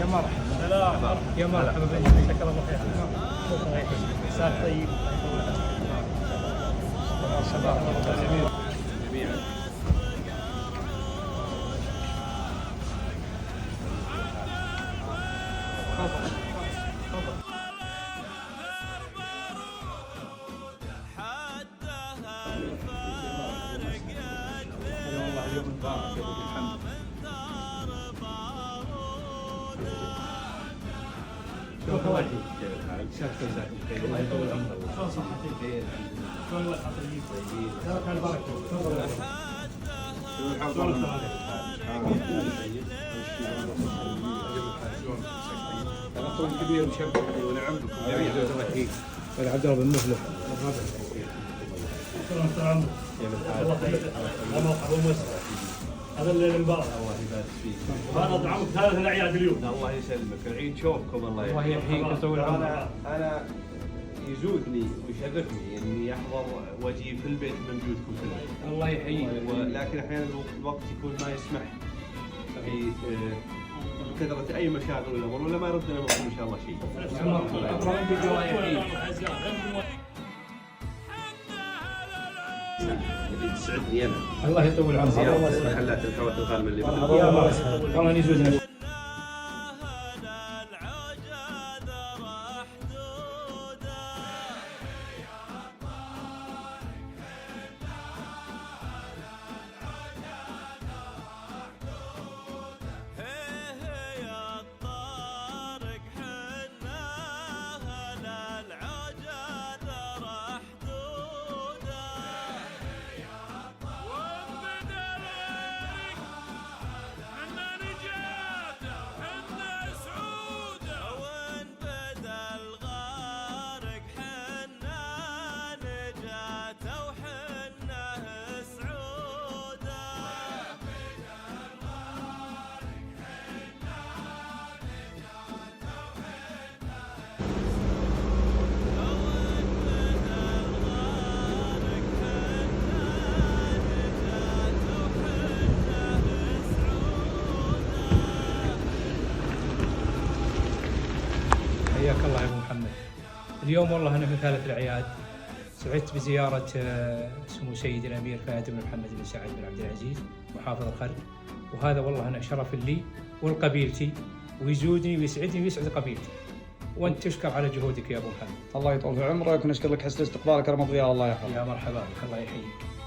مرحبا. يا مرحبا بك، شكرا الله خير. مساء طيب. مرحبا جميعا. والله اليوم مبارك يا ابو محمد. شوف واحد شاف جزاك الله يطول عمرك. شلون صحتك؟ خير الحمد لله. شلون الوضع طيب؟ طيبين. جزاك الله بركة. تفضل. شلون اخوي كبير وشاب ونعم بكم. يا عبد الله فيك. ولا عبد الله بن مفلح. شلون عمرك؟ الله خير. مرحبا ومسهلا. هذا الليل مبارك. الله يبارك فيك. هذا طعامك ثالث الاعياد اليوم. الله يسلمك، العيد شوفكم. الله يحييك ويطول عمرك. انا يزودني ويشرفني اني احضر واجي في البيت من وجودكم كلكم. الله يحييك. لكن احيانا الوقت يكون ما يسمح في كثرة اي مشاغل ولا امور، ولا ما يردنا منكم ان شاء الله شيء. الله يحييك. تسعدني انا. الله يطول عمرك. زيارة محلات الحوات الغالمة اللي بدنا. الله يزودنا. حياك الله يا ابو محمد. اليوم والله انا في ثالث الاعياد سعدت بزياره سمو سيدي الامير فهد بن محمد بن سعد بن عبد العزيز محافظ الخرج، وهذا والله انا شرف لي ولقبيلتي، ويزودني ويسعدني ويسعد قبيلتي، وانت تشكر على جهودك يا ابو محمد. الله يطول في عمرك ونشكر لك حسن استقبالك رمضان. الله يحفظك. يا مرحبا بك. الله يحييك.